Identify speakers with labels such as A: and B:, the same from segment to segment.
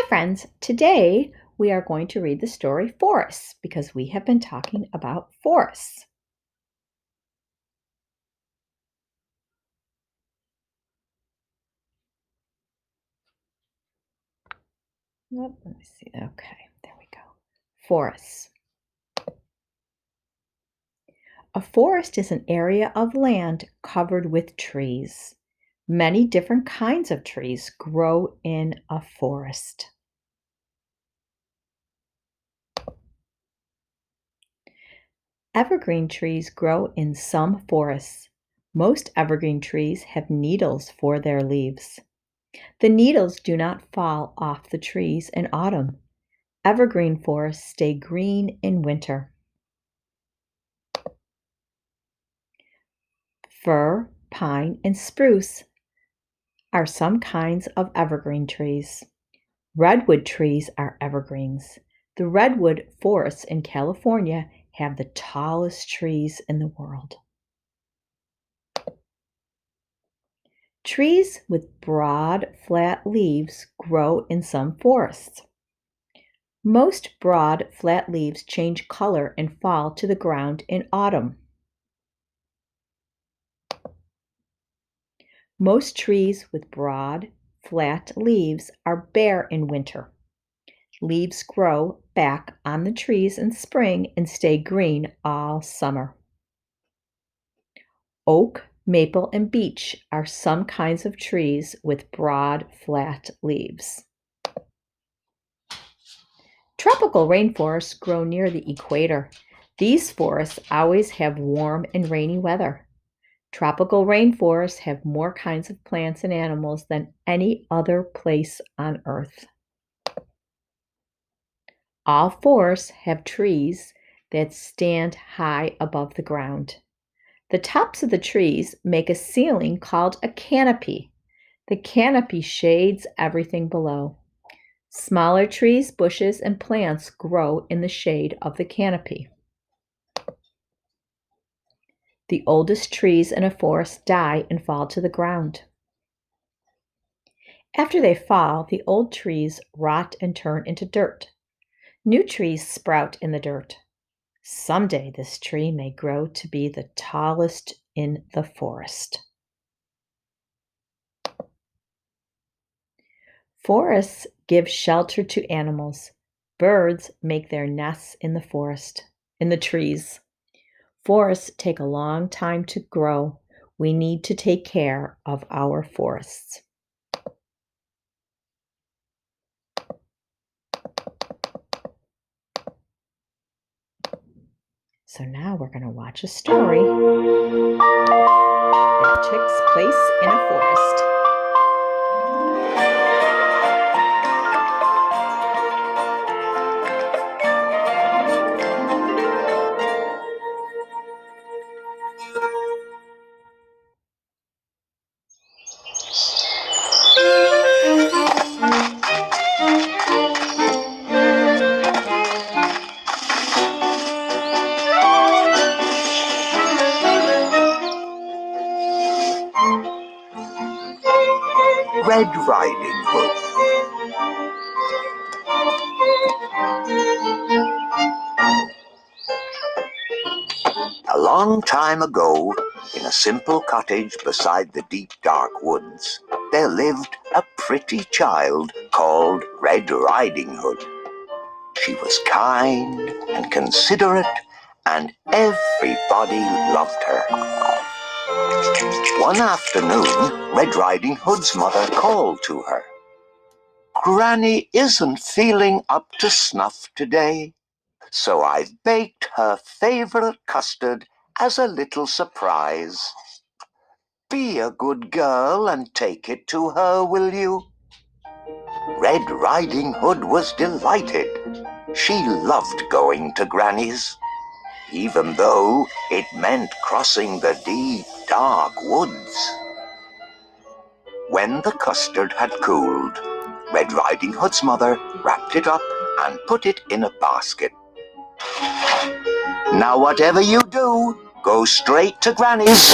A: Hi, friends. Today we are going to read the story Forests because we have been talking about forests. Let me see. Okay, there we go. Forests. A forest is an area of land covered with trees. Many different kinds of trees grow in a forest. Evergreen trees grow in some forests. Most evergreen trees have needles for their leaves. The needles do not fall off the trees in autumn. Evergreen forests stay green in winter. Fir, pine, and spruce are some kinds of evergreen trees. Redwood trees are evergreens. The redwood forests in California have the tallest trees in the world. Trees with broad, flat leaves grow in some forests. Most broad, flat leaves change color and fall to the ground in autumn. Most trees with broad, flat leaves are bare in winter. Leaves grow back on the trees in spring and stay green all summer. Oak, maple, and beech are some kinds of trees with broad, flat leaves. Tropical rainforests grow near the equator. These forests always have warm and rainy weather. Tropical rainforests have more kinds of plants and animals than any other place on Earth. All forests have trees that stand high above the ground. The tops of the trees make a ceiling called a canopy. The canopy shades everything below. Smaller trees, bushes, and plants grow in the shade of the canopy. The oldest trees in a forest die and fall to the ground. After they fall, the old trees rot and turn into dirt. New trees sprout in the dirt. Someday this tree may grow to be the tallest in the forest. Forests give shelter to animals. Birds make their nests in the trees. Forests take a long time to grow. We need to take care of our forests. So now we're going to watch a story that takes place in a forest.
B: Red Riding Hood. A long time ago, in a simple cottage beside the deep dark woods, there lived a pretty child called Red Riding Hood. She was kind and considerate, and everybody loved her. One afternoon, Red Riding Hood's mother called to her. "Granny isn't feeling up to snuff today, so I've baked her favorite custard as a little surprise. Be a good girl and take it to her, will you?" Red Riding Hood was delighted. She loved going to Granny's, even though it meant crossing the deep, dark woods. When the custard had cooled, Red Riding Hood's mother wrapped it up and put it in a basket. "Now whatever you do, go straight to Granny's.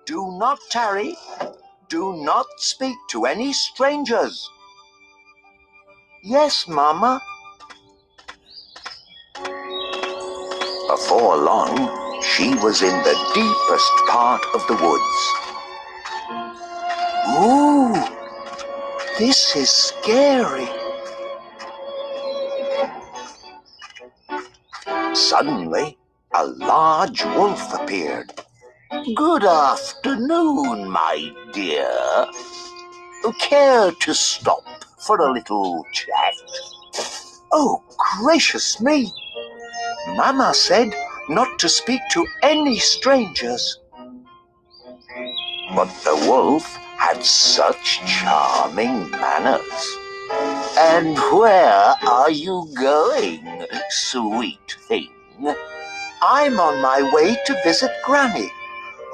B: Do not tarry. Do not speak to any strangers." Yes, Mama. Before long, she was in the deepest part of the woods. Ooh, this is scary. Suddenly, a large wolf appeared. Good afternoon, my dear. Care to stop for a little chat? Oh, gracious me! Mama said not to speak to any strangers. But the wolf had such charming manners. And where are you going, sweet thing? I'm on my way to visit Granny,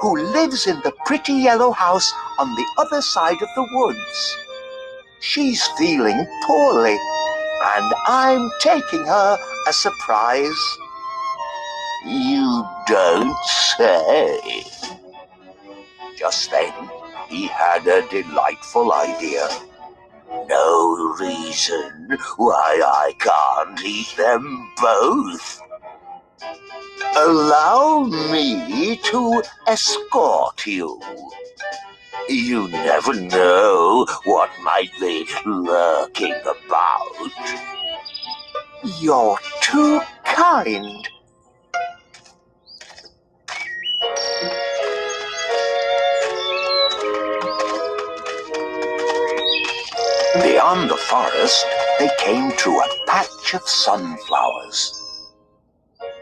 B: who lives in the pretty yellow house on the other side of the woods. She's feeling poorly, and I'm taking her a surprise. You don't say. Just then, he had a delightful idea. No reason why I can't eat them both. Allow me to escort you. You never know what might be lurking about. You're too kind. Beyond the forest, they came to a patch of sunflowers.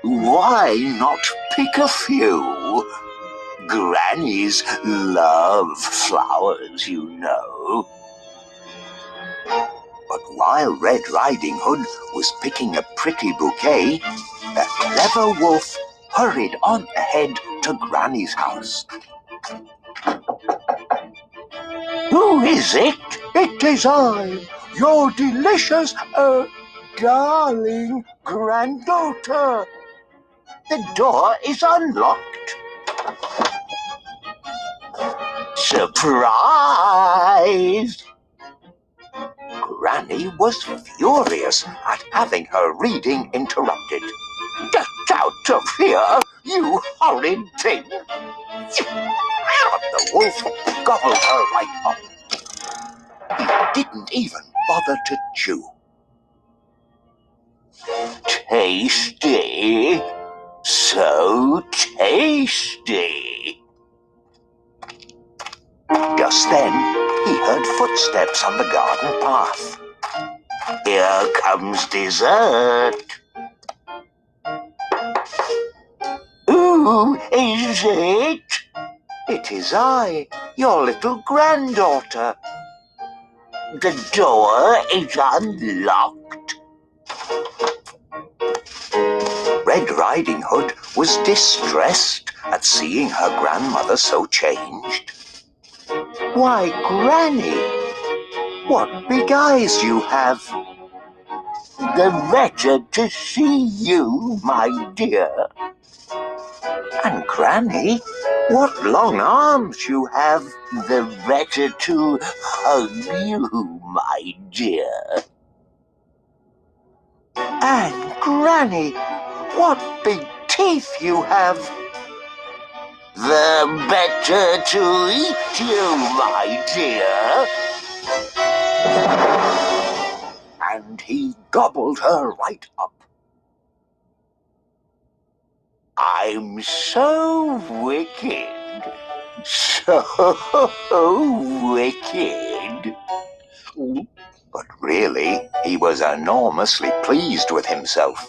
B: Why not pick a few? Grannies love flowers, you know. But while Red Riding Hood was picking a pretty bouquet, the clever wolf hurried on ahead to Granny's house. Who is it? It is I, your delicious, darling granddaughter. The door is unlocked. Surprise! Granny was furious at having her reading interrupted. Get out of here, you horrid thing! But the wolf gobbled her right up. He didn't even bother to chew. Tasty! So tasty! Just then, he heard footsteps on the garden path. Here comes dessert. Who is it? It is I, your little granddaughter. The door is unlocked. Red Riding Hood was distressed at seeing her grandmother so changed. Why, Granny, what big eyes you have! The better to see you, my dear. And Granny, what long arms you have! The better to hug you, my dear. And Granny, what big teeth you have! The better to eat you, my dear. And he gobbled her right up. I'm so wicked, so wicked. But really, he was enormously pleased with himself.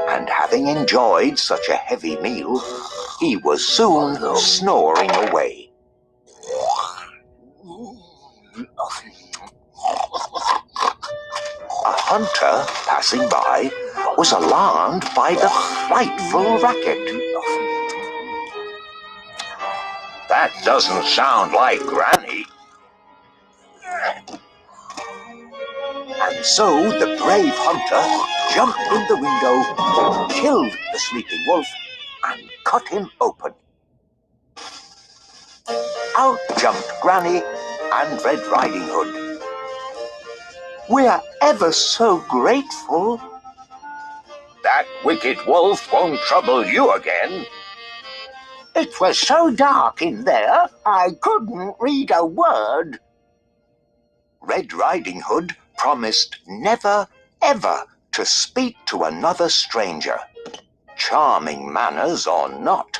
B: And having enjoyed such a heavy meal, he was soon snoring away. A hunter passing by was alarmed by the frightful racket. That doesn't sound like Granny. And so the brave hunter jumped in the window, killed the sleeping wolf, and cut him open. Out jumped Granny and Red Riding Hood. We're ever so grateful. That wicked wolf won't trouble you again. It was so dark in there, I couldn't read a word. Red Riding Hood promised never, ever to speak to another stranger, charming manners or not.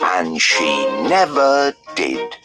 B: And she never did.